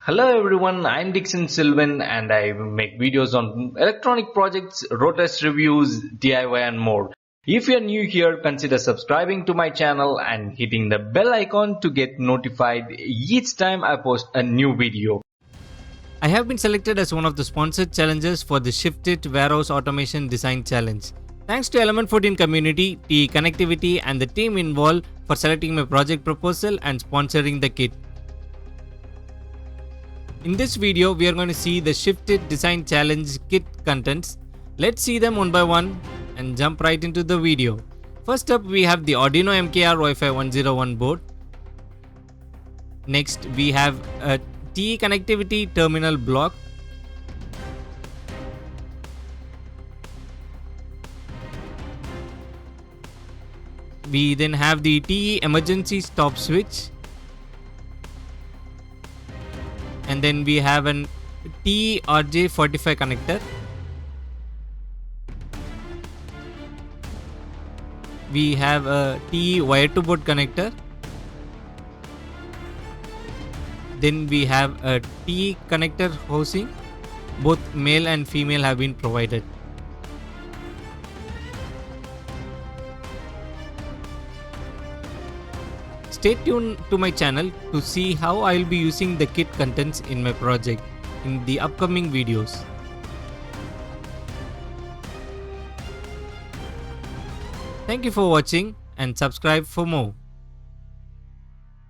Hello everyone, I'm Dixon Sylvan and I make videos on electronic projects, road test reviews, DIY and more. If you're new here, consider subscribing to my channel and hitting the bell icon to get notified each time I post a new video. I have been selected as one of the sponsored challengers for the Shifted Warehouse Automation Design Challenge. Thanks to Element14 community, TE Connectivity and the team involved for selecting my project proposal and sponsoring the kit. In this video, we are going to see the Shifted Design Challenge kit contents. Let's see them one by one and jump right into the video. First up, we have the Arduino MKR Wi-Fi 101 board. Next, we have a TE Connectivity terminal block. We then have the TE emergency stop switch. And then we have an TE RJ45 connector. We have a TE wire to board connector. Then we have a TE connector housing. Both male and female have been provided. Stay tuned to my channel to see how I will be using the kit contents in my project in the upcoming videos. Thank you for watching and subscribe for more.